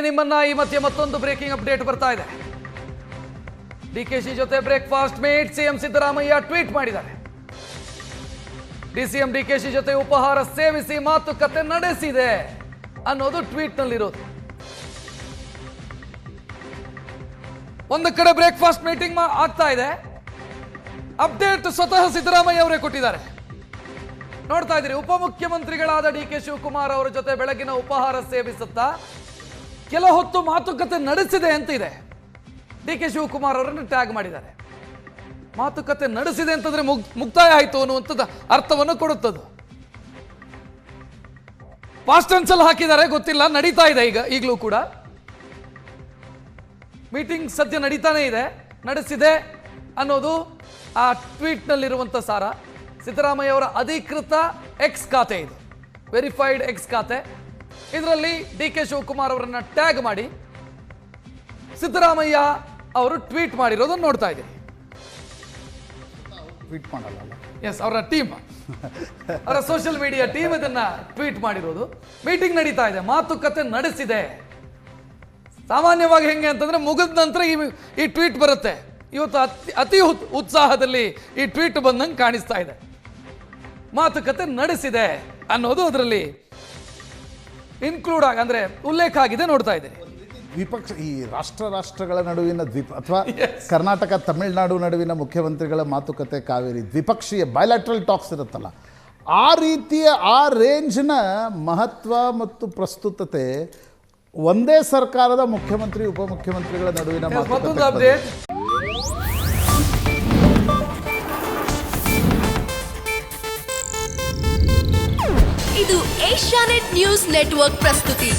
ನಿಮ್ಮನ್ನ ಈ ಮಧ್ಯೆ ಮತ್ತೊಂದು ಬ್ರೇಕಿಂಗ್ ಅಪ್ಡೇಟ್ ಬರ್ತಾ ಇದೆ. ಡಿಕೆಶಿ ಜೊತೆ breakfast meet CM Siddaramaiah tweet ಮಾಡಿದ್ದಾರೆ. ಡಿಸಿಎಂ ಡಿಕೆಶಿ ಜೊತೆ ಉಪಹಾರ ಸೇವಿಸಿ ಮಾತುಕತೆ ನಡೆಸಿದೆ ಅನ್ನೋದು ಟ್ವೀಟ್ ನಲ್ಲಿರೋದು. ಒಂದು ಕಡೆ ಬ್ರೇಕ್ಫಾಸ್ಟ್ ಮೀಟಿಂಗ್ ಆಗ್ತಾ ಇದೆ, ಅಪ್ಡೇಟ್ ಸ್ವತಃ ಸಿದ್ದರಾಮಯ್ಯ ಅವರೇ ಕೊಟ್ಟಿದ್ದಾರೆ. ನೋಡ್ತಾ ಇದ್ದೀರಿ, ಉಪಮುಖ್ಯಮಂತ್ರಿಗಳಾದ ಡಿಕೆ ಶಿವಕುಮಾರ್ ಅವರ ಜೊತೆ ಬೆಳಗಿನ ಉಪಹಾರ ಸೇವಿಸುತ್ತಾ ಕೆಲ ಹೊತ್ತು ಮಾತುಕತೆ ನಡೆಸಿದೆ ಅಂತಿದೆ. ಡಿಕೆ ಶಿವಕುಮಾರ್ ಅವರನ್ನು ಟ್ಯಾಗ್ ಮಾಡಿದ್ದಾರೆ. ಮಾತುಕತೆ ನಡೆಸಿದೆ ಅಂತಂದ್ರೆ ಮುಕ್ತಾಯ ಆಯಿತು ಅನ್ನುವಂಥದ್ದು ಅರ್ಥವನ್ನು ಕೊಡುತ್ತದೆ. ಪಾಸ್ಟ್ ಟೆನ್ಸ್ ಅಲ್ಲಿ ಹಾಕಿದ್ದಾರೆ, ಗೊತ್ತಿಲ್ಲ, ನಡೀತಾ ಇದೆ ಈಗಲೂ ಕೂಡ ಮೀಟಿಂಗ್ ಸದ್ಯ ನಡೀತಾನೆ ಇದೆ. ನಡೆಸಿದೆ ಅನ್ನೋದು ಆ ಟ್ವೀಟ್ ನಲ್ಲಿರುವಂತ ಸಾರ. ಸಿದ್ದರಾಮಯ್ಯ ಅವರ ಅಧಿಕೃತ ಎಕ್ಸ್ ಖಾತೆ ಇದು, ವೆರಿಫೈಡ್ ಎಕ್ಸ್ ಖಾತೆ. ಇದರಲ್ಲಿ ಡಿಕೆ ಶಿವಕುಮಾರ್ ಅವರನ್ನ ಟ್ಯಾಗ್ ಮಾಡಿ ಸಿದ್ದರಾಮಯ್ಯ ಅವರು ಟ್ವೀಟ್ ಮಾಡಿರೋದನ್ನು ನೋಡ್ತಾ ಇದ್ದೀರಿ. ಟ್ವೀಟ್ ಮಾಡಲ್ಲ, ಎಸ್, ಅವರ ಟೀಮ್, ಅವರ ಸೋಷಿಯಲ್ ಮೀಡಿಯಾ ಟೀಮ್ ಇದನ್ನ ಟ್ವೀಟ್ ಮಾಡಿರೋದು. ಮೀಟಿಂಗ್ ನಡೀತಾ ಇದೆ, ಮಾತುಕತೆ ನಡೆಸಿದೆ. ಸಾಮಾನ್ಯವಾಗಿ ಹೆಂಗೆ ಅಂತಂದ್ರೆ ಮುಗಿದ ನಂತರ ಈ ಟ್ವೀಟ್ ಬರುತ್ತೆ. ಇವತ್ತು ಅತಿ ಉತ್ಸಾಹದಲ್ಲಿ ಈ ಟ್ವೀಟ್ ಬಂದಂಗೆ ಕಾಣಿಸ್ತಾ ಇದೆ. ಮಾತುಕತೆ ನಡೆಸಿದೆ ಅನ್ನೋದು ಅದರಲ್ಲಿ ಇನ್ಕ್ಲೂಡ್ ಅಂದ್ರೆ ಉಲ್ಲೇಖ ಆಗಿದೆ, ನೋಡ್ತಾ ಇದ್ದೀರಿ. ದ್ವಿಪಕ್ಷ, ಈ ರಾಷ್ಟ್ರಗಳ ನಡುವಿನ ಅಥವಾ ಕರ್ನಾಟಕ ತಮಿಳುನಾಡು ನಡುವಿನ ಮುಖ್ಯಮಂತ್ರಿಗಳ ಮಾತುಕತೆ, ಕಾವೇರಿ ದ್ವಿಪಕ್ಷೀಯ ಬಯಲಾಟ್ರಲ್ ಟಾಕ್ಸ್ ಇರುತ್ತಲ್ಲ, ಆ ರೀತಿಯ ಆ ರೇಂಜ್ನ ಮಹತ್ವ ಮತ್ತು ಪ್ರಸ್ತುತತೆ ಒಂದೇ ಸರ್ಕಾರದ ಮುಖ್ಯಮಂತ್ರಿ ಉಪಮುಖ್ಯಮಂತ್ರಿಗಳ ನಡುವಿನ ಮತ್ತೊಂದು ಅಪ್ಡೇಟ್. ಇದು ಏಷ್ಯಾನೆಟ್ ನ್ಯೂಸ್ ನೆಟ್ವರ್ಕ್ ಪ್ರಸ್ತುತಿ.